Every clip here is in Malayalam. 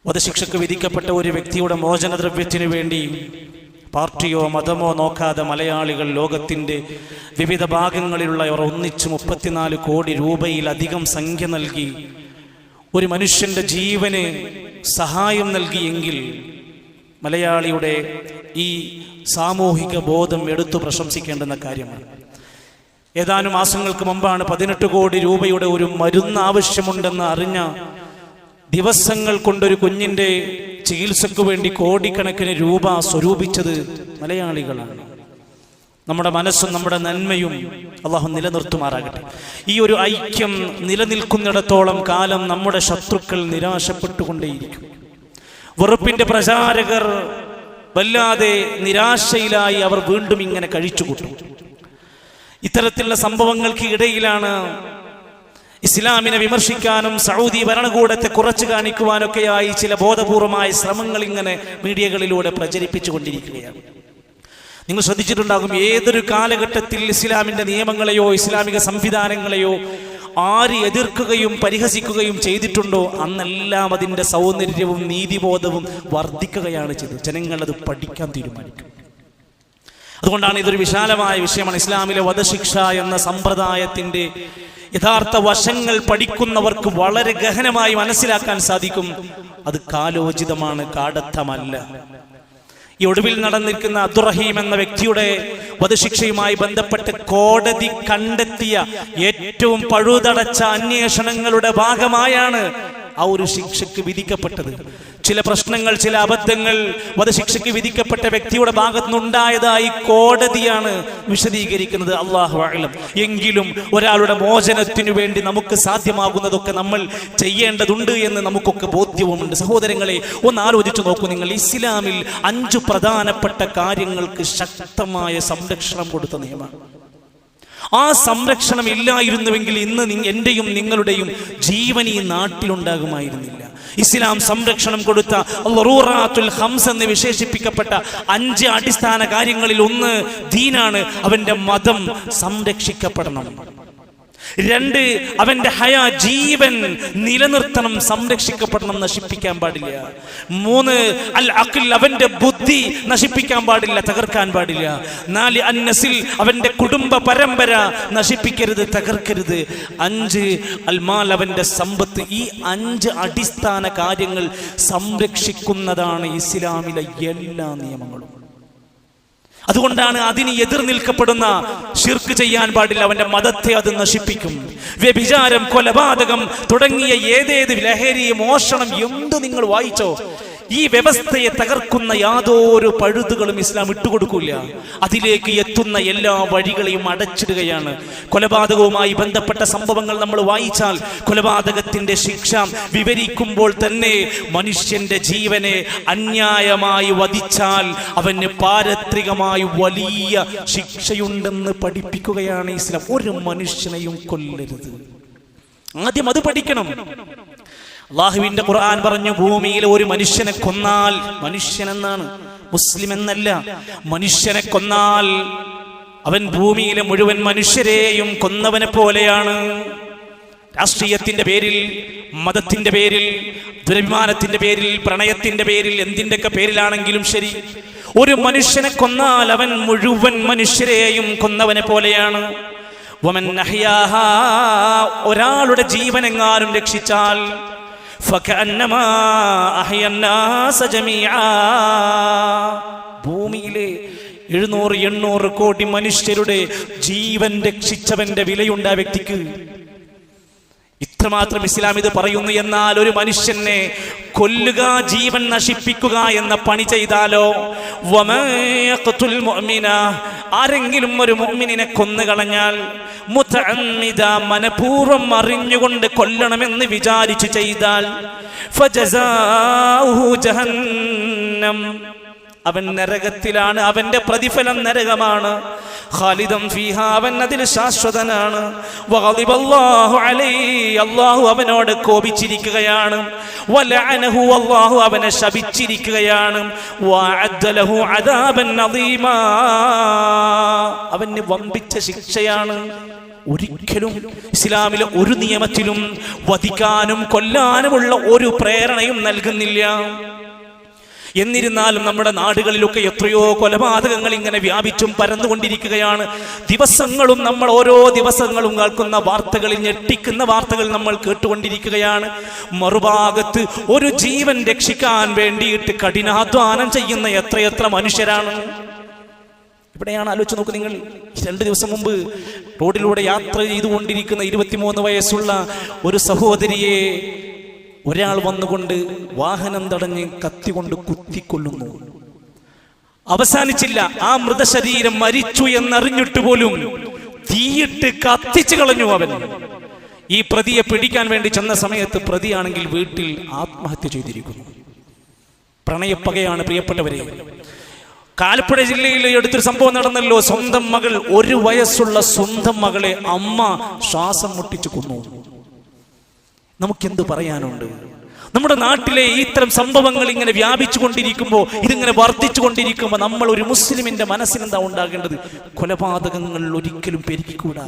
വധശിക്ഷയ്ക്ക് വിധിക്കപ്പെട്ട ഒരു വ്യക്തിയുടെ മോചനദ്രവ്യത്തിനു വേണ്ടി പാർട്ടിയോ മതമോ നോക്കാതെ മലയാളികൾ ലോകത്തിൻ്റെ വിവിധ ഭാഗങ്ങളിലുള്ളവർ ഒന്നിച്ച് 34 കോടി രൂപയിലധികം സംഖ്യ നൽകി ഒരു മനുഷ്യൻ്റെ ജീവന് സഹായം നൽകിയെങ്കിൽ മലയാളിയുടെ ഈ സാമൂഹിക ബോധം എടുത്തു പ്രശംസിക്കേണ്ടുന്ന കാര്യമാണ്. ഏതാനും മാസങ്ങൾക്ക് മുമ്പാണ് 18 കോടി രൂപയുടെ ഒരു മരുന്ന് ആവശ്യമുണ്ടെന്ന് അറിഞ്ഞ ദിവസങ്ങൾ കൊണ്ടൊരു കുഞ്ഞിൻ്റെ ചികിത്സയ്ക്ക് വേണ്ടി കോടിക്കണക്കിന് രൂപ സ്വരൂപിച്ചത് മലയാളികളാണ്. നമ്മുടെ മനസ്സും നമ്മുടെ നന്മയും അള്ളാഹു നിലനിർത്തുമാറാകട്ടെ. ഈ ഒരു ഐക്യം നിലനിൽക്കുന്നിടത്തോളം കാലം നമ്മുടെ ശത്രുക്കൾ നിരാശപ്പെട്ടുകൊണ്ടേയിരിക്കും. വെറുപ്പിന്റെ പ്രചാരകർ വല്ലാതെ നിരാശയിലായി അവർ വീണ്ടും ഇങ്ങനെ കഴിച്ചുകൂട്ടും. ഇത്തരത്തിലുള്ള സംഭവങ്ങൾക്ക് ഇടയിലാണ് ഇസ്ലാമിനെ വിമർശിക്കാനും സൗദി ഭരണകൂടത്തെ കുറച്ചു കാണിക്കുവാനൊക്കെയായി ചില ബോധപൂർവമായ ശ്രമങ്ങൾ ഇങ്ങനെ മീഡിയകളിലൂടെ പ്രചരിപ്പിച്ചുകൊണ്ടിരിക്കുകയാണ്. നിങ്ങൾ ശ്രദ്ധിച്ചിട്ടുണ്ടാകും, ഏതൊരു കാലഘട്ടത്തിൽ ഇസ്ലാമിൻ്റെ നിയമങ്ങളെയോ ഇസ്ലാമിക സംവിധാനങ്ങളെയോ ആര് എതിർക്കുകയും പരിഹസിക്കുകയും ചെയ്തിട്ടുണ്ടോ അന്നെല്ലാം അതിൻ്റെ സൗന്ദര്യവും നീതിബോധവും വർദ്ധിക്കുകയാണ് ചെയ്തത്. ജനങ്ങളത് പഠിക്കാൻ തീരുമാനിക്കും. അതുകൊണ്ടാണ് ഇതൊരു വിശാലമായ വിഷയമാണ്. ഇസ്ലാമിലെ വധശിക്ഷ എന്ന സമ്പ്രദായത്തിൻ്റെ യഥാർത്ഥ വശങ്ങൾ പഠിക്കുന്നവർക്ക് വളരെ ഗഹനമായി മനസ്സിലാക്കാൻ സാധിക്കും. അത് കാലോചിതമാണ്, കാടത്തമല്ല. ഈ ഒടുവിൽ നടന്നിരിക്കുന്ന അബ്ദുറഹീം എന്ന വ്യക്തിയുടെ വധശിക്ഷയുമായി ബന്ധപ്പെട്ട് കോടതി കണ്ടെത്തിയ ഏറ്റവും പഴുതടച്ച അന്വേഷണങ്ങളുടെ ഭാഗമായാണ് ആ ഒരു ശിക്ഷയ്ക്ക് വിധിക്കപ്പെട്ടത്. ചില പ്രശ്നങ്ങൾ, ചില അബദ്ധങ്ങൾ വധശിക്ഷയ്ക്ക് വിധിക്കപ്പെട്ട വ്യക്തിയുടെ ഭാഗത്തുനിന്നുണ്ടായതായി കോടതിയാണ് വിശദീകരിക്കുന്നത്. അല്ലാഹു അഅലം. എങ്കിലും ഒരാളുടെ മോചനത്തിനു വേണ്ടി നമുക്ക് സാധ്യമാകുന്നതൊക്കെ നമ്മൾ ചെയ്യേണ്ടതുണ്ട് എന്ന് നമുക്കൊക്കെ ബോധ്യവുമുണ്ട്. സഹോദരങ്ങളെ, ഒന്ന് ആലോചിച്ചു നോക്കൂ നിങ്ങൾ. ഇസ്ലാമിൽ 5 പ്രധാനപ്പെട്ട കാര്യങ്ങൾക്ക് ശക്തമായ സംരക്ഷണം കൊടുത്ത നിയമമാണ്. ആ സംരക്ഷണം ഇല്ലായിരുന്നുവെങ്കിൽ ഇന്ന് എൻ്റെയും നിങ്ങളുടെയും ജീവൻ ഈ നാട്ടിലുണ്ടാകുമായിരുന്നില്ല. ഇസ്ലാം സംരക്ഷണം കൊടുത്ത ളറൂറാത്തുൽ ഖംസ് എന്ന് വിശേഷിപ്പിക്കപ്പെട്ട 5 അടിസ്ഥാന കാര്യങ്ങളിൽ ഒന്ന് ദീനാണ്. അവൻ്റെ മതം സംരക്ഷിക്കപ്പെടണം. 2, അവൻ്റെ ജീവൻ നിലനിർത്തണം, സംരക്ഷിക്കപ്പെടണം, നശിപ്പിക്കാൻ പാടില്ല. 3, അൽ അഖ്ൽ, അവൻ്റെ ബുദ്ധി നശിപ്പിക്കാൻ പാടില്ല, തകർക്കാൻ പാടില്ല. 4, അൻ നസ്ൽ, അവൻ്റെ കുടുംബ പരമ്പര നശിപ്പിക്കരുത്, തകർക്കരുത്. 5, അൽ മാൽ, അവൻ്റെ സമ്പത്ത്. ഈ 5 അടിസ്ഥാന കാര്യങ്ങൾ സംരക്ഷിക്കുന്നതാണ് ഇസ്ലാമിലെ എല്ലാ നിയമങ്ങളും. അതുകൊണ്ടാണ് അതിന് എതിർ നിൽക്കപ്പെടുന്ന ശിർക്ക് ചെയ്യാൻ പാടില്ല, അവന്റെ മതത്തെ അത് നശിപ്പിക്കും. വ്യഭിചാരം, കൊലപാതകം തുടങ്ങിയ ഏതേത് ലഹരി, മോഷണം, എന്ത് നിങ്ങൾ വായിച്ചോ, ഈ വ്യവസ്ഥയെ തകർക്കുന്ന യാതൊരു പഴുതുകളും ഇസ്ലാം ഇട്ടുകൊടുക്കില്ല. അതിലേക്ക് എത്തുന്ന എല്ലാ വഴികളെയും അടച്ചിടുകയാണ്. കൊലപാതകവുമായി ബന്ധപ്പെട്ട സംഭവങ്ങൾ നമ്മൾ വായിച്ചാൽ കൊലപാതകത്തിന്റെ ശിക്ഷ വിവരിക്കുമ്പോൾ തന്നെ മനുഷ്യന്റെ ജീവനെ അന്യായമായി വധിച്ചാൽ അവന് പാരത്രികമായി വലിയ ശിക്ഷയുണ്ടെന്ന് പഠിപ്പിക്കുകയാണ് ഇസ്ലാം. ഒരു മനുഷ്യനെയും കൊല്ലരുത്. ആദ്യം അത് പഠിക്കണം. അല്ലാഹുവിന്റെ ഖുർആൻ പറഞ്ഞു, ഭൂമിയിൽ ഒരു മനുഷ്യനെ കൊന്നാൽ, മനുഷ്യനെന്നാണ്, മുസ്ലിം എന്നല്ല, മനുഷ്യനെ കൊന്നാൽ അവൻ ഭൂമിയിലെ മുഴുവൻ മനുഷ്യരെയും കൊന്നവനെ പോലെയാണ്. രാഷ്ട്രീയത്തിന്റെ പേരിൽ, മതത്തിന്റെ പേരിൽ, ദുരഭിമാനത്തിന്റെ പേരിൽ, പ്രണയത്തിന്റെ പേരിൽ, എന്തിൻ്റെയൊക്കെ പേരിലാണെങ്കിലും ശരി, ഒരു മനുഷ്യനെ കൊന്നാൽ അവൻ മുഴുവൻ മനുഷ്യരെയും കൊന്നവനെ പോലെയാണ്. വമൻ അഹ്യാഹാ, ഒരാളുടെ ജീവനെങ്ങാനും രക്ഷിച്ചാൽ ഫകഅന്നമാ അഹ്യന്നാസ ജമീആ, ഭൂമിയിലെ 700-800 കോടി മനുഷ്യരുടെ ജീവൻ രക്ഷിച്ചവന്റെ വിലയുണ്ട് ആ വ്യക്തിക്ക്. ഇത്രമാത്രം ഇസ്ലാം ഇത് പറയുന്നു. എന്നാൽ ഒരു മനുഷ്യനെ കൊല്ലുക, ജീവൻ നശിപ്പിക്കുക എന്ന പണി ചെയ്താലോ, വമയഖ്തുൽ മുഅ്മിന, ആരെങ്കിലും ഒരു മുഅ്മിനിനെ കൊന്നുകളഞ്ഞാൽ, മുതഅമ്മിദ, മനപൂർവ്വം അറിഞ്ഞുകൊണ്ട് കൊല്ലണമെന്ന് വിചാരിച്ചു ചെയ്താൽ, ഫജസാഉഹു ജഹന്നം, അവൻ നരകത്തിലാണ്, അവന്റെ പ്രതിഫലം നരകമാണ്. ഖാലിദൻ ഫീഹാ, അവൻ അതിൽ ശാശ്വതനാണ്. വഗളിബല്ലാഹു അലൈഹി, അല്ലാഹു അവനോട് കോപിച്ചിരിക്കുകയാണ്. വലഅനഹു, അല്ലാഹു അവനെ ശപിച്ചിരിക്കുകയാണ്. വഅദ്ദ ലഹു അദാബൻ അദീമാ, അവന് വമ്പിച്ച ശിക്ഷയാണ്. ഒരിക്കലും ഇസ്ലാമിലെ ഒരു നിയമത്തിലും വധിക്കാനും കൊല്ലാനുമുള്ള ഒരു പ്രേരണയും നൽകുന്നില്ല. എന്നിരുന്നാലും നമ്മുടെ നാടുകളിലൊക്കെ എത്രയോ കൊലപാതകങ്ങൾ ഇങ്ങനെ വ്യാപിച്ചും പരന്നുകൊണ്ടിരിക്കുകയാണ്. ദിവസങ്ങളും നമ്മൾ ഓരോ ദിവസങ്ങളും കേൾക്കുന്ന വാർത്തകളിൽ ഞെട്ടിക്കുന്ന വാർത്തകൾ നമ്മൾ കേട്ടുകൊണ്ടിരിക്കുകയാണ്. മറുഭാഗത്ത് ഒരു ജീവൻ രക്ഷിക്കാൻ വേണ്ടിയിട്ട് കഠിനാധ്വാനം ചെയ്യുന്ന എത്രയെത്ര മനുഷ്യരാണ്. ഇവിടെയാണ് ആലോചിച്ച് നോക്ക് നിങ്ങൾ. 2 ദിവസം മുമ്പ് റോഡിലൂടെ യാത്ര ചെയ്തുകൊണ്ടിരിക്കുന്ന 23 വയസ്സുള്ള ഒരു സഹോദരിയെ ഒരാൾ വന്നുകൊണ്ട് വാഹനം തടഞ്ഞ് കത്തികൊണ്ട് കുത്തിക്കൊല്ലുന്നു. അവസാനിച്ചില്ല, ആ മൃതശരീരം മരിച്ചു എന്നറിഞ്ഞിട്ട് പോലും തീയിട്ട് കത്തിച്ചു കളഞ്ഞു അവൻ. ഈ പ്രതിയെ പിടിക്കാൻ വേണ്ടി ചെന്ന സമയത്ത് പ്രതിയാണെങ്കിൽ വീട്ടിൽ ആത്മഹത്യ ചെയ്തിരിക്കുന്നു. പ്രണയപ്പകയാണ് പ്രിയപ്പെട്ടവരെ. ആലപ്പുഴ ജില്ലയിൽ അടുത്തൊരു സംഭവം നടന്നല്ലോ. സ്വന്തം മകൾ, 1 വയസ്സുള്ള സ്വന്തം മകളെ അമ്മ ശ്വാസം മുട്ടിച്ചു കൊന്നു. നമുക്കെന്ത് പറയാനുണ്ട്? നമ്മുടെ നാട്ടിലെ ഇത്തരം സംഭവങ്ങൾ ഇങ്ങനെ വ്യാപിച്ചു കൊണ്ടിരിക്കുമ്പോൾ, ഇതിങ്ങനെ വർദ്ധിച്ചു കൊണ്ടിരിക്കുമ്പോൾ നമ്മൾ ഒരു മുസ്ലിമിന്റെ മനസ്സിനെന്താ ഉണ്ടാകേണ്ടത്? കൊലപാതകങ്ങൾ ഒരിക്കലും പെരുകിക്കൂടാ.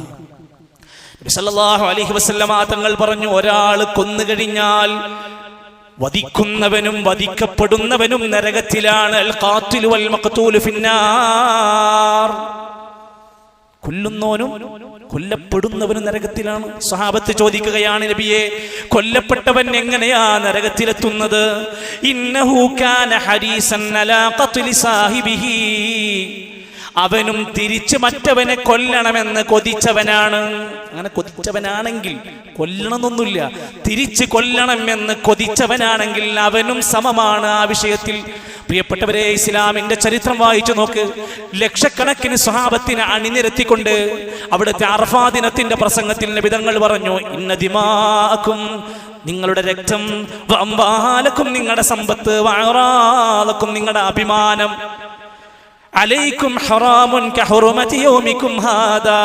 സല്ലല്ലാഹു അലൈഹി വസല്ലമ തങ്ങൾ പറഞ്ഞു, ഒരാൾ കൊന്നു കഴിഞ്ഞാൽ വധിക്കുന്നവനും വധിക്കപ്പെടുന്നവനും നരകത്തിലാണ്. അൽ ഖാതിലു വൽ മഖ്തൂലു ഫിന്നാർ. കൊല്ലുന്നവനും കൊല്ലപ്പെടുന്നവനും നരകത്തിലാണ്. സ്വഹാബത്ത് ചോദിക്കുകയാണ്, നബിയെ, കൊല്ലപ്പെട്ടവൻ എങ്ങനെയാ നരകത്തിലെത്തുന്നത്? ഇന്നഹു കാന ഹരീസൻ അലാ ഖത്ലി സാഹിബിഹി. അവനും തിരിച്ച് മറ്റവനെ കൊല്ലണമെന്ന് കൊതിച്ചവനാണ്. അങ്ങനെ കൊതിച്ചവനാണെങ്കിൽ, കൊല്ലണമെന്നൊന്നുമില്ല, തിരിച്ച് കൊല്ലണമെന്ന് കൊതിച്ചവനാണെങ്കിൽ അവനും സമമാണ് ആ വിഷയത്തിൽ. പ്രിയപ്പെട്ടവരെ, ഇസ്ലാമിന്റെ ചരിത്രം വായിച്ചു നോക്ക്. ലക്ഷക്കണക്കിന് സ്വഹാബത്തിനെ അണിനിരത്തിക്കൊണ്ട് അവിടുത്തെ അറഫാ ദിനത്തിന്റെ പ്രസംഗത്തിൽ നബി തങ്ങൾ പറഞ്ഞു, ഇന്ന ദിമാഅക്കും, നിങ്ങളുടെ രക്തം, വഅംവാലക്കും, നിങ്ങളുടെ സമ്പത്ത്, വഅറാലക്കും, നിങ്ങളുടെ അഭിമാനം, അലൈക്കും ഹറാമുൻ കഹുറുമതി യൗമിക്കും ഹാദാ.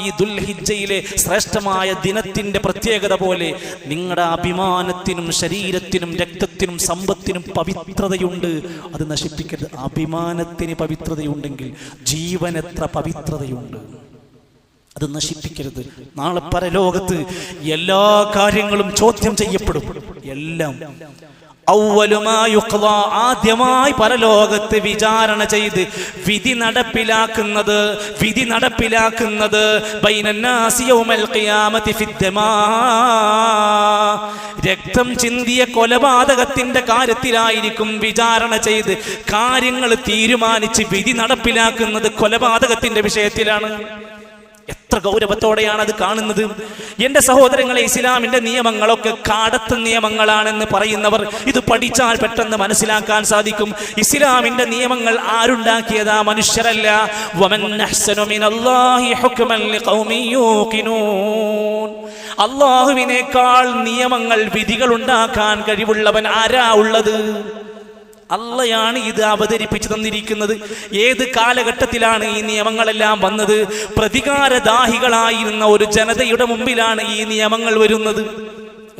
ഈ ദുൽഹിജ്ജയിലെ ശ്രേഷ്ഠമായ ദിനത്തിന്റെ പ്രത്യേകത പോലെ നിങ്ങളുടെ അഭിമാനത്തിനും ശരീരത്തിനും രക്തത്തിനും സമ്പത്തിനും പവിത്രതയുണ്ട്. അത് നശിപ്പിക്കരുത്. അഭിമാനത്തിന് പവിത്രതയുണ്ടെങ്കിൽ ജീവനെത്ര പവിത്രതയുണ്ട്. അത് നശിപ്പിക്കരുത്. നാളെ പരലോകത്ത് എല്ലാ കാര്യങ്ങളും ചോദ്യം ചെയ്യപ്പെടും. എല്ലാം ആദ്യമായി പരലോകത്ത് വിചാരണ ചെയ്ത് വിധി നടപ്പിലാക്കുന്നത് ബൈനന്നാസി യൗമൽ ഖിയാമത്തി ഫിദ്ദമാ. രക്തം ചിന്തിയ കൊലപാതകത്തിന്റെ കാര്യത്തിലായിരിക്കും വിചാരണ ചെയ്ത് കാര്യങ്ങൾ തീരുമാനിച്ച് വിധി നടപ്പിലാക്കുന്നത് കൊലപാതകത്തിന്റെ വിഷയത്തിലാണ്. എത്ര ഗൗരവത്തോടെയാണ് അത് കാണുന്നത്. എന്റെ സഹോദരങ്ങളെ, ഇസ്ലാമിന്റെ നിയമങ്ങളൊക്കെ കാടത്ത് നിയമങ്ങളാണെന്ന് പറയുന്നവർ ഇത് പഠിച്ചാൽ പെട്ടെന്ന് മനസ്സിലാക്കാൻ സാധിക്കും. ഇസ്ലാമിന്റെ നിയമങ്ങൾ ആരുണ്ടാക്കിയതാ? മനുഷ്യരല്ല. വമൻ അഹ്സനു മിനല്ലാഹി ഹുക്മൻ ലിഖൗമി യൂഖിനൂൻ. അല്ലാഹുവിനേക്കാൾ നിയമങ്ങൾ, വിധികൾ ഉണ്ടാക്കാൻ കഴിവുള്ളവൻ ആരാ ഉള്ളത്? അള്ളയാണ് ഇത് അവതരിപ്പിച്ചു തന്നിരിക്കുന്നത്. ഏത് കാലഘട്ടത്തിലാണ് ഈ നിയമങ്ങളെല്ലാം വന്നത്? പ്രതികാരദാഹികളായിരുന്ന ഒരു ജനതയുടെ മുമ്പിലാണ് ഈ നിയമങ്ങൾ വരുന്നത്.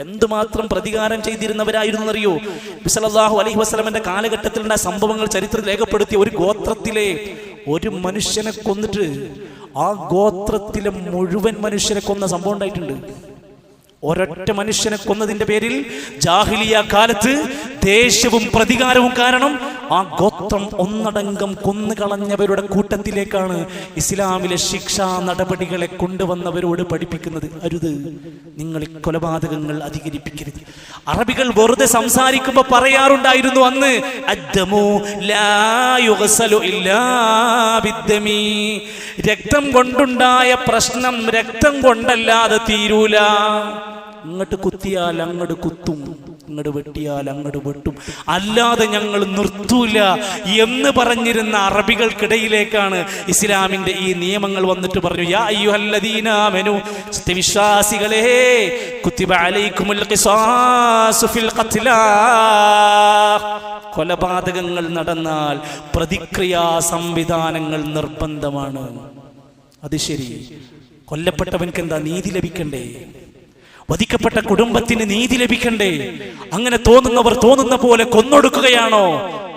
എന്തുമാത്രം പ്രതികാരം ചെയ്തിരുന്നവരായിരുന്നു അറിയോ? നബി സല്ലല്ലാഹു അലൈഹി വസല്ലമയുടെ കാലഘട്ടത്തിലുള്ള സംഭവങ്ങൾ ചരിത്രത്തിൽ രേഖപ്പെടുത്തിയ ഒരു ഗോത്രത്തിലെ ഒരു മനുഷ്യനെ കൊന്നിട്ട് ആ ഗോത്രത്തിലെ മുഴുവൻ മനുഷ്യരെ കൊന്ന സംഭവം ഉണ്ടായിട്ടുണ്ട്. ഒരൊറ്റ മനുഷ്യനെ കൊന്നതിന്റെ പേരിൽ ജാഹിലിയ കാലത്ത് ദേഷ്യവും പ്രതികാരവും കാരണം ആ ഗോത്രം ഒന്നടങ്കം കൊന്നുകളഞ്ഞവരുടെ കൂട്ടത്തിലേക്കാണ് ഇസ്ലാമിലെ ശിക്ഷാ നടപടികളെ കൊണ്ടുവന്നവരോട് പഠിപ്പിക്കുന്നത്. അരുത്, നിങ്ങൾ ഈ കൊലപാതകങ്ങൾ അധികരിപ്പിക്കരുത്. അറബികൾ വെറുതെ സംസാരിക്കുമ്പോൾ പറയാറുണ്ടായിരുന്നു അന്ന്, അദ്ദമു ലാ യുഗ്സലു ഇല്ലാ ബിദ്ദമി. രക്തം കൊണ്ടുണ്ടായ പ്രശ്നം രക്തം കൊണ്ടല്ലാതെ തീരൂല. ഇങ്ങോട്ട് കുത്തിയാൽ അങ്ങോട്ട് കുത്തും, ഇങ്ങോട്ട് വെട്ടിയാൽ അങ്ങോട്ട് വെട്ടും, അല്ലാതെ ഞങ്ങൾ നിർത്തൂല എന്ന് പറഞ്ഞിരുന്ന അറബികൾക്കിടയിലേക്കാണ് ഇസ്ലാമിന്റെ ഈ നിയമങ്ങൾ വന്നിട്ട് പറഞ്ഞു, യാ അയ്യുഹല്ലദീന ആമനൂ, സത്യവിശ്വാസികളെ, കുത്തിബ അലൈക്കുമുൽ ഖിസാസു ഫിൽ ഖത്ലാ. കൊലപാതകങ്ങൾ നടന്നാൽ പ്രതിക്രിയാ സംവിധാനങ്ങൾ നിർബന്ധമാണ്. അത് ശരി, കൊല്ലപ്പെട്ടവൻക്ക് എന്താ നീതി ലഭിക്കണ്ടേ? വധിക്കപ്പെട്ട കുടുംബത്തിന് നീതി ലഭിക്കണ്ടേ? അങ്ങനെ തോന്നുന്നവർ തോന്നുന്ന പോലെ കൊന്നൊടുക്കുകയാണോ?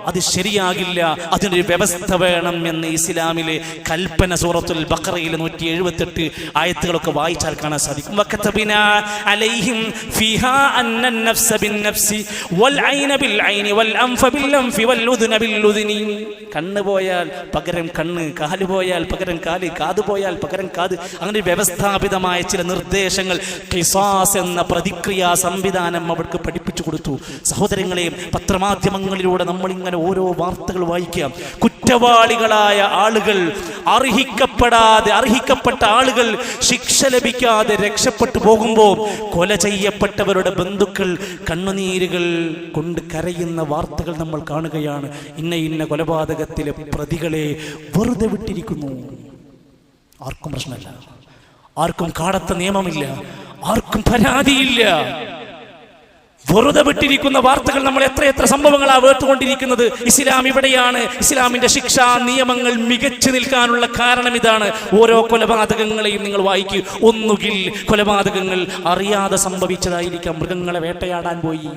അത് ശരിയാകില്ല, അതിനൊരു വ്യവസ്ഥ വേണം എന്ന് ഇസ്ലാമിലെ കൽപ്പന സൂറത്തുൽ ബഖറയിലെ 178 ആയത്തുകളൊക്കെ വായിച്ചാൽ കാണാൻ സാധിക്കും. വകതബിനാ അലൈഹിം ഫീഹാ അന്നൻ നഫ്സ ബിന്നഫ്സി വൽ ഐന ബിൽ ഐനി വൽ അൻഫ ബിൽ അൻഫി വൽ ഉദ്ന ബിൽ ഉദ്നി. കണ്ണ് പോയാൽ പകരം കണ്ണ്, കാല് പോയാൽ പകരം കാല്, കാത് പോയാൽ പകരം കാത്. അങ്ങനെ വ്യവസ്ഥാപിതമായ ചില നിർദ്ദേശങ്ങൾ ഖിസാസ് എന്ന പ്രതിക്രിയാ സംവിധാനം അവർക്ക് പഠിപ്പിച്ചു കൊടുത്തു. സഹോദരങ്ങളെ, പത്രമാധ്യമങ്ങളിലൂടെ നമ്മൾ ഇങ്ങനെ ഓരോ വാർത്തകൾ വായിക്കാം. കുറ്റവാളികളായ ആളുകൾ, അർഹിക്കപ്പെട്ട ആളുകൾ ശിക്ഷ ലഭിക്കാതെ രക്ഷപ്പെട്ടു പോകുമ്പോൾ കൊല ചെയ്യപ്പെട്ടവരുടെ ബന്ധുക്കൾ കണ്ണുനീരുകൾ കൊണ്ട് കരയുന്ന വാർത്തകൾ നമ്മൾ കാണുകയാണ്. ഇന്ന കൊലപാതകത്തിലെ പ്രതികളെ വെറുതെ വിട്ടിരിക്കുന്നു. ആർക്കും പ്രശ്നമില്ല, ആർക്കും കാടത്ത നിയമമില്ല, ആർക്കും പരാതിയില്ല. വെറുതെ വിട്ടിരിക്കുന്ന വാർത്തകൾ നമ്മൾ എത്ര സംഭവങ്ങളാണ് വേർത്തുകൊണ്ടിരിക്കുന്നത്. ഇസ്ലാം ഇവിടെയാണ്. ഇസ്ലാമിന്റെ ശിക്ഷാ നിയമങ്ങൾ മികച്ചു നിൽക്കാനുള്ള കാരണം ഇതാണ്. ഓരോ കൊലപാതകങ്ങളെയും നിങ്ങൾ വായിക്കൂ. ഒന്നുകിൽ കൊലപാതകങ്ങൾ അറിയാതെ സംഭവിച്ചതായിരിക്കാം. മൃഗങ്ങളെ വേട്ടയാടാൻ പോയി,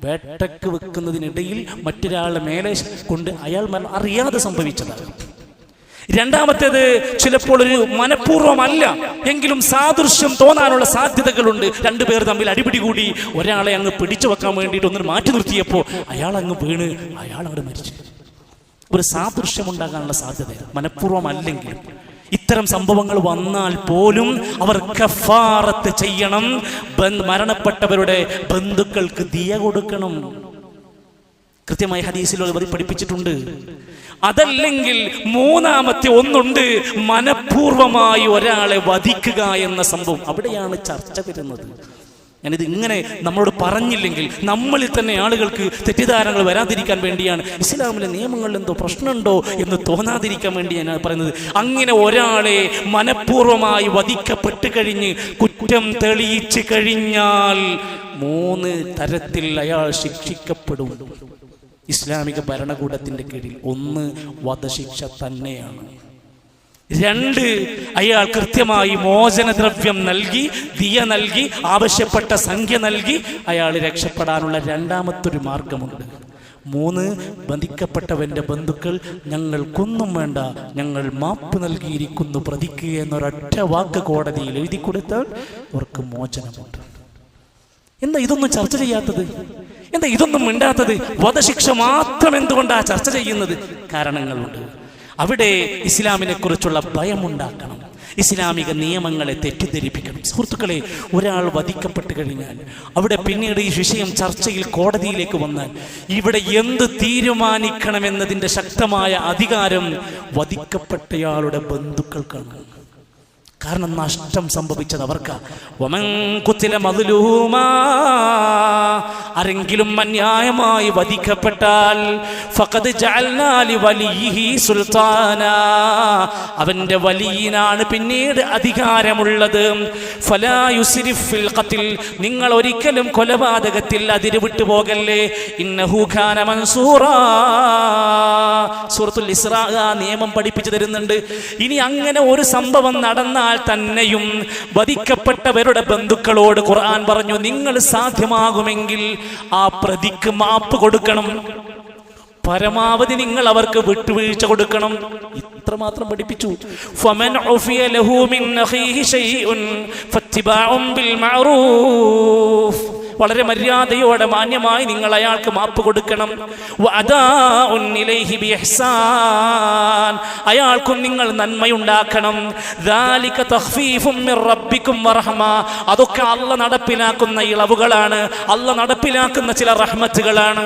വേട്ടക്ക് വെക്കുന്നതിനിടയിൽ മറ്റൊരാളുടെ മേലെ കൊണ്ട് അയാൾ അറിയാതെ സംഭവിച്ചതാണ്. രണ്ടാമത്തേത് ചിലപ്പോൾ ഒരു മനഃപൂർവ്വമല്ല എങ്കിലും സാദൃശ്യം തോന്നാനുള്ള സാധ്യതകളുണ്ട്. രണ്ടുപേർ തമ്മിൽ അടിപിടി കൂടി ഒരാളെ അങ്ങ് പിടിച്ചു വെക്കാൻ വേണ്ടിയിട്ട് ഒന്നിന് മാറ്റി നിർത്തിയപ്പോൾ അയാൾ അങ്ങ് വീണ് അയാൾ അങ്ങോട്ട് മരിച്ചു. ഒരു സാദൃശ്യം ഉണ്ടാകാനുള്ള സാധ്യത മനഃപൂർവ്വമല്ലെങ്കിലും. ഇത്തരം സംഭവങ്ങൾ വന്നാൽ പോലും അവർ കഫാറത്ത് ചെയ്യണം. മരണപ്പെട്ടവരുടെ ബന്ധുക്കൾക്ക് ദിയ കൊടുക്കണം. കൃത്യമായി ഹദീസിൽ പഠിപ്പിച്ചിട്ടുണ്ട്. അതല്ലെങ്കിൽ മൂന്നാമത്തെ ഒന്നുണ്ട്, മനഃപൂർവമായി ഒരാളെ വധിക്കുക എന്ന സംഭവം. അവിടെയാണ് ചർച്ച വരുന്നത്. ഞാനിത് ഇങ്ങനെ നമ്മളോട് പറഞ്ഞില്ലെങ്കിൽ നമ്മളിൽ തന്നെ ആളുകൾക്ക് തെറ്റിദ്ധാരണകൾ വരാതിരിക്കാൻ വേണ്ടിയാണ്, ഇസ്ലാമിലെ നിയമങ്ങളിൽ എന്തോ പ്രശ്നമുണ്ടോ എന്ന് തോന്നാതിരിക്കാൻ വേണ്ടിയാണ് പറയുന്നത്. അങ്ങനെ ഒരാളെ മനഃപൂർവമായി വധിക്കപ്പെട്ട് കഴിഞ്ഞ് കുറ്റം തെളിയിച്ചു കഴിഞ്ഞാൽ 3 തരത്തിൽ അയാൾ ശിക്ഷിക്കപ്പെടും ഇസ്ലാമിക ഭരണകൂടത്തിന്റെ കീഴിൽ. 1, വധശിക്ഷ തന്നെയാണ്. 2, അയാൾ കൃത്യമായി മോചനദ്രവ്യം നൽകി, ദിയ നൽകി, ആവശ്യപ്പെട്ട സംഖ്യ നൽകി അയാൾ രക്ഷപ്പെടാനുള്ള രണ്ടാമത്തൊരു മാർഗമുണ്ട്. 3, ബന്ധിക്കപ്പെട്ടവന്റെ ബന്ധുക്കൾ ഞങ്ങൾക്കൊന്നും വേണ്ട, ഞങ്ങൾ മാപ്പ് നൽകിയിരിക്കുന്നു, പ്രതിക്കുക എന്നൊരൊറ്റ വാക്ക് കോടതിയിൽ എഴുതി കൊടുത്താൽ അവർക്ക് മോചനമുണ്ട്. എന്താ ഇതൊന്നും ചർച്ച ചെയ്യാത്തത്? എന്താ ഇതൊന്നും മിണ്ടാത്തത്? വധശിക്ഷ മാത്രം എന്തുകൊണ്ടാണ് ചർച്ച ചെയ്യുന്നത്? കാരണങ്ങളുണ്ട്. അവിടെ ഇസ്ലാമിനെ കുറിച്ചുള്ള ഭയമുണ്ടാക്കണം, ഇസ്ലാമിക നിയമങ്ങളെ തെറ്റിദ്ധരിപ്പിക്കണം. സുഹൃത്തുക്കളെ, ഒരാൾ വധിക്കപ്പെട്ട് കഴിഞ്ഞാൽ അവിടെ പിന്നീട് ഈ വിഷയം ചർച്ചയിൽ കോടതിയിലേക്ക് വന്നാൽ ഇവിടെ എന്ത് തീരുമാനിക്കണമെന്നതിൻ്റെ ശക്തമായ അധികാരം വധിക്കപ്പെട്ടയാളുടെ ബന്ധുക്കൾക്കാണ്. കാരണം നഷ്ടം സംഭവിച്ചത് അവർക്ക്. ആരെങ്കിലും അന്യായമായി വധിക്കപ്പെട്ടാൽ അവന്റെ വലിയനാണ് പിന്നീട് അധികാരമുള്ളത്. നിങ്ങൾ ഒരിക്കലും കൊലപാതകത്തിൽ അതിരുവിട്ടു പോകല്ലേ. ഇന്നഹു കാന മൻസൂറാ. സൂറത്തുൽ ഇസ്രാ നിയമം പഠിപ്പിച്ചു തരുന്നുണ്ട്. ഇനി അങ്ങനെ ഒരു സംഭവം നടന്നാൽ തന്നെയും വധിക്കപ്പെട്ടവരുടെ ബന്ധുക്കളോട് ഖുർആൻ പറഞ്ഞു, നിങ്ങൾ സാധ്യമാകുമെങ്കിൽ ആ പ്രതിക്ക് മാപ്പ് കൊടുക്കണം, പരമാവധി നിങ്ങൾ അവർക്ക് വിട്ടുവീഴ്ച കൊടുക്കണം. ഇത്രമാത്രം പഠിപ്പിച്ചു. ഫമൻ ഉഫിയ ലഹു മിൻ അഖീഹി ശൈഉൻ ഫത്തിബാഉൻ ബിൽ മഅറൂഫ്. വളരെ മര്യാദയോടെ മാന്യമായി നിങ്ങൾ അയാൾക്ക് മാപ്പ് കൊടുക്കണം. വഅദാഉൻ ഇലൈഹി ബിഇഹ്സാൻ. അയാൾക്കും നിങ്ങൾ നന്മയുണ്ടാക്കണം. ദാലിക തഖ്ഫീഫും മിർ റബ്ബിക്കും വറഹ്മ. അതൊക്കെ അല്ലാഹ് നടപ്പിലാക്കുന്ന ഇളവുകളാണ്, അല്ലാഹ് നടപ്പിലാക്കുന്ന ചില റഹ്മത്തുകളാണ്.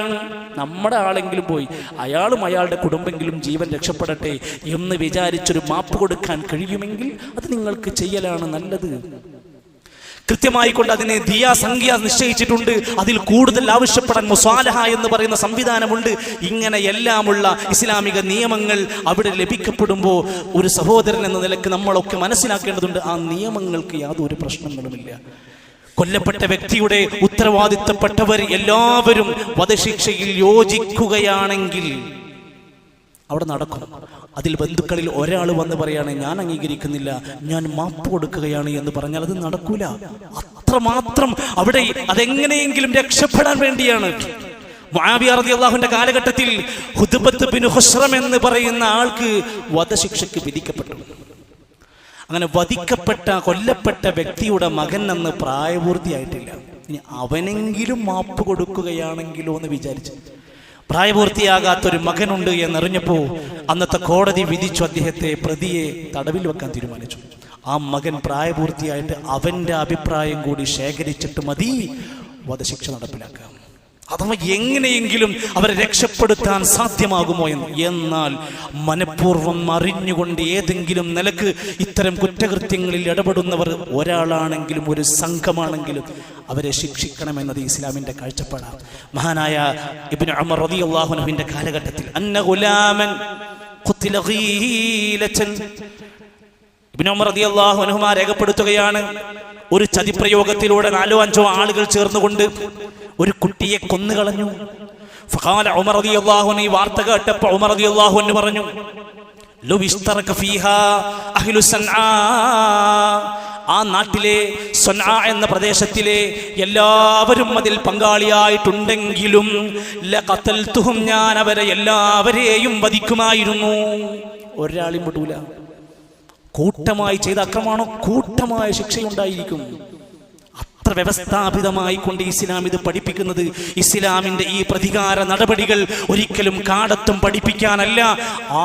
നമ്മുടെ ആളെങ്കിലും പോയി അയാളും അയാളുടെ കുടുംബെങ്കിലും ജീവൻ രക്ഷപ്പെടട്ടെ എന്ന് വിചാരിച്ചൊരു മാപ്പ് കൊടുക്കാൻ കഴിയുമെങ്കിൽ അത് നിങ്ങൾക്ക് ചെയ്യലാണ് നല്ലത്. കൃത്യമായി കൊണ്ട് അതിന് ദിയ സംഖ്യ നിശ്ചയിച്ചിട്ടുണ്ട്. അതിൽ കൂടുതൽ ആവശ്യപ്പെടാൻ മുസാലഹ എന്ന് പറയുന്ന സംവിധാനമുണ്ട്. ഇങ്ങനെ എല്ലാമുള്ള ഇസ്ലാമിക നിയമങ്ങൾ അവിടെ ലഭിക്കപ്പെടുമ്പോൾ ഒരു സഹോദരൻ എന്ന നിലയ്ക്ക് നമ്മളൊക്കെ മനസ്സിലാക്കേണ്ടതുണ്ട്, ആ നിയമങ്ങൾക്ക് യാതൊരു പ്രശ്നങ്ങളുമില്ല. കൊല്ലപ്പെട്ട വ്യക്തിയുടെ ഉത്തരവാദിത്തപ്പെട്ടവർ എല്ലാവരും വധശിക്ഷയിൽ യോജിക്കുകയാണെങ്കിൽ അവിടെ നടക്കും. അതിൽ ബന്ധുക്കളിൽ ഒരാൾ വന്ന് പറയാണ്, ഞാൻ അംഗീകരിക്കുന്നില്ല, ഞാൻ മാപ്പ് കൊടുക്കുകയാണ് എന്ന് പറഞ്ഞാൽ അത് നടക്കൂല. അത്രമാത്രം അവിടെ അതെങ്ങനെയെങ്കിലും രക്ഷപ്പെടാൻ വേണ്ടിയാണ്. മുആവിയ റളിയല്ലാഹുവിന്റെ കാലഘട്ടത്തിൽ ഹുദ്ബത്ത് ബിൻ ഖുശ്റം എന്ന് പറയുന്ന ആൾക്ക് വധശിക്ഷയ്ക്ക് വിധിക്കപ്പെട്ടു. അങ്ങനെ കൊല്ലപ്പെട്ട വ്യക്തിയുടെ മകൻ അന്ന് പ്രായപൂർത്തിയായിട്ടില്ല. ഇനി അവനെങ്കിലും മാപ്പ് കൊടുക്കുകയാണെങ്കിലോ എന്ന് വിചാരിച്ചു. പ്രായപൂർത്തിയാകാത്തൊരു മകനുണ്ട് എന്നറിഞ്ഞപ്പോൾ അന്നത്തെ കോടതി വിധിച്ചു അദ്ദേഹത്തെ പ്രതിയെ തടവിൽ വെക്കാൻ തീരുമാനിച്ചു. ആ മകൻ പ്രായപൂർത്തിയായിട്ട് അവന്റെ അഭിപ്രായം കൂടി ശേഖരിച്ചിട്ട് മതി വധശിക്ഷ നടപ്പിലാക്കാം. അഥവാ എങ്ങനെയെങ്കിലും അവരെ രക്ഷപ്പെടുത്താൻ സാധ്യമാകുമോ എന്ന്. എന്നാൽ മനഃപൂർവ്വം അറിഞ്ഞുകൊണ്ട് ഏതെങ്കിലും നിലക്ക് ഇത്തരം കുറ്റകൃത്യങ്ങളിൽ ഇടപെടുന്നവർ ഒരാളാണെങ്കിലും ഒരു സംഘമാണെങ്കിലും അവരെ ശിക്ഷിക്കണമെന്നത് ഇസ്ലാമിന്റെ കാഴ്ചപ്പാടാണ്. മഹാനായ ഇബ്നു ഉമർ റളിയല്ലാഹു അൻഹുവിന്റെ കാലഘട്ടത്തിൽ അന്ന ഗുലാമൻ ഖുതില ഗീലതൻ ഇബ്നു ഉമർ റളിയല്ലാഹു അൻഹുമാ രേഖപ്പെടുത്തുകയാണ്, ഒരു ചതിപ്രയോഗത്തിലൂടെ 4-5 ആളുകൾ ചേർന്നുകൊണ്ട് ഒരു കുട്ടിയെ കൊന്നുകളഞ്ഞു. ഫഖാല ഉമർ റളിയല്ലാഹു അൻഹു ഈ വാർത്ത കേട്ടപ്പോൾ ഉമർ റളിയല്ലാഹു അൻഹു പറഞ്ഞു, ലൗ ഇസ്തറക ഫീഹാ അഹ്ലു സൻആ, ആ നാട്ടിലെ സൻആ എന്ന പ്രദേശത്തിലെ എല്ലാവരും അതിൽ പങ്കാളിയായിട്ടുണ്ടെങ്കിലും ലഖതൽതുഹും, ഞാൻ അവരെ എല്ലാവരെയും വധിക്കുമായിരുന്നു. ഒരാളും വിടൂല. കൂട്ടമായി ചെയ്ത അക്രമമാണോ കൂട്ടമായ ശിക്ഷയുണ്ടായിരിക്കും. അത്ര വ്യവസ്ഥാപിതമായി കൊണ്ട് ഇസ്ലാം ഇത് പഠിപ്പിക്കുന്നത്. ഇസ്ലാമിന്റെ ഈ പ്രതികാര നടപടികൾ ഒരിക്കലും കാടത്തും പഠിപ്പിക്കാനല്ല,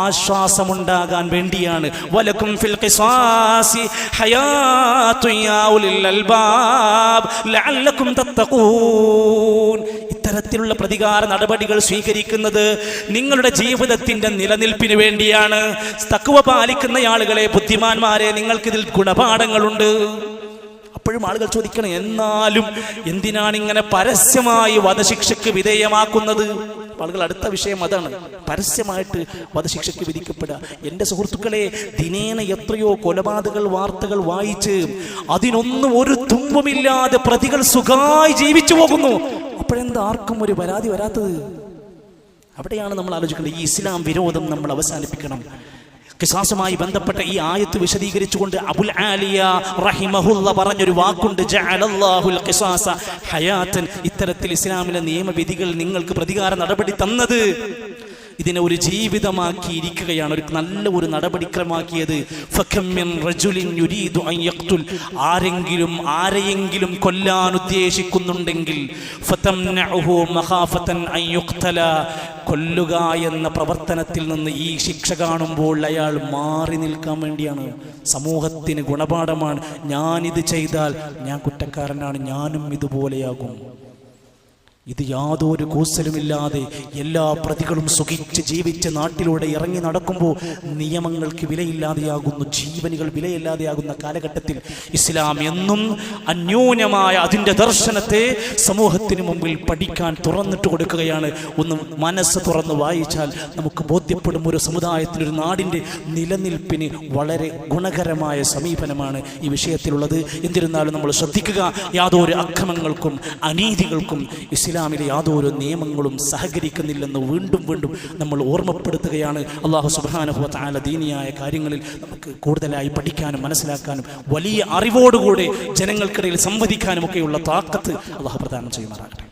ആശ്വാസമുണ്ടാകാൻ വേണ്ടിയാണ്. വലക്കും ഫിൽ ഖിസാസി ഹയാത്തുൻ യാ ഉലിൽ അൽബാബ് ലഅല്ലക്കും തത്തഖൂൻ. ഇത്തരത്തിലുള്ള പ്രതികാര നടപടികൾ സ്വീകരിക്കുന്നത് നിങ്ങളുടെ ജീവിതത്തിന്റെ നിലനിൽപ്പിന് വേണ്ടിയാണ്. തഖ്വ പാലിക്കുന്ന ആളുകളെ, ബുദ്ധിമാന്മാരെ, നിങ്ങൾക്കിതിൽ ഗുണപാഠങ്ങളുണ്ട്. അപ്പോഴും ആളുകൾ ചോദിക്കണം, എന്നാലും എന്തിനാണ് ഇങ്ങനെ പരസ്യമായി വധശിക്ഷയ്ക്ക് വിധേയമാക്കുന്നത്? ആളുകൾ അടുത്ത വിഷയം അതാണ്, പരസ്യമായിട്ട് വധശിക്ഷയ്ക്ക് വിധിക്കപ്പെടുക. എൻ്റെ സുഹൃത്തുക്കളെ, ദിനേന എത്രയോ കൊലപാതക വാർത്തകൾ വായിച്ച് അതിനൊന്നും ഒരു തുമ്പുമില്ലാതെ പ്രതികൾ സുഖമായി ജീവിച്ചു പോകുന്നു. അപ്പോഴെന്താ ആർക്കും ഒരു പരാതി വരാത്തത്? അവിടെയാണ് നമ്മൾ ആലോചിക്കേണ്ടത്. ഈ ഇസ്ലാം വിരോധം നമ്മൾ അവസാനിപ്പിക്കണം. ഖിസാസുമായി ബന്ധപ്പെട്ട ഈ ആയത്ത് വിശദീകരിച്ചുകൊണ്ട് അബുൽ ആലിയ റഹിമഹുല്ല പറഞ്ഞൊരു വാക്കുണ്ട്, ജഅലല്ലാഹുൽ ഖിസാസ ഹയാതൻ. ഇത്തരത്തിൽ ഇസ്ലാമിലെ നിയമവിധികൾ നിങ്ങൾക്ക് പ്രതികാര നടപടി തന്നത് ഇതിനെ ഒരു ജീവിതമാക്കിയിരിക്കുകയാണ്, ഒരു നല്ല ഒരു നടപടിക്രമാക്കിയത്. ഫകം മിൻ റജുലിൻ യുരീദു അൻ യഖ്തുൽ, ആരെയെങ്കിലും കൊല്ലാൻ ഉദ്ദേശിക്കുന്നുണ്ടെങ്കിൽ ഫതംനഉഹു മഖാഫതൻ അൻ യുഖ്തല, കൊല്ലുക എന്ന പ്രവർത്തനത്തിൽ നിന്ന് ഈ ശിക്ഷ കാണുമ്പോൾ അയാൾ മാറി നിൽക്കാൻ വേണ്ടിയാണ്. സമൂഹത്തിന് ഗുണപാഠമാണ്. ഞാനിത് ചെയ്താൽ ഞാൻ കുറ്റക്കാരനാണ്, ഞാനും ഇതുപോലെയാകും. ഇത് യാതൊരു കൂസലുമില്ലാതെ എല്ലാ പ്രതികളും സുഖിച്ച് ജീവിച്ച് നാട്ടിലൂടെ ഇറങ്ങി നടക്കുമ്പോൾ നിയമങ്ങൾക്ക് വിലയില്ലാതെയാകുന്നു, ജീവനുകൾ വിലയില്ലാതെയാകുന്ന കാലഘട്ടത്തിൽ ഇസ്ലാം എന്നും അന്യൂനമായ അതിൻ്റെ ദർശനത്തെ സമൂഹത്തിന് മുമ്പിൽ പഠിക്കാൻ തുറന്നിട്ട് കൊടുക്കുകയാണ്. ഒന്ന് മനസ്സ് തുറന്ന് വായിച്ചാൽ നമുക്ക് ബോധ്യപ്പെടും, ഒരു സമുദായത്തിൽ, ഒരു നാടിൻ്റെ നിലനിൽപ്പിന് വളരെ ഗുണകരമായ സമീപനമാണ് ഈ വിഷയത്തിലുള്ളത്. എന്നിരുന്നാലും നമ്മൾ ശ്രദ്ധിക്കുക, യാതൊരു അക്രമങ്ങൾക്കും അനീതികൾക്കും ഇസ്ലാമിലെ യാതൊരു നിയമങ്ങളും സഹകരിക്കുന്നില്ലെന്ന് വീണ്ടും വീണ്ടും നമ്മൾ ഓർമ്മപ്പെടുത്തുകയാണ്. അല്ലാഹു സുബ്ഹാനഹു വ തആല ദീനിയായ കാര്യങ്ങളിൽ നമുക്ക് കൂടുതലായി പഠിക്കാനും മനസ്സിലാക്കാനും വലിയ അറിവോടുകൂടി ജനങ്ങൾക്കിടയിൽ സംവദിക്കാനും ഒക്കെയുള്ള താക്കത്ത് അല്ലാഹു പ്രദാനം ചെയ്യുമാറാകട്ടെ.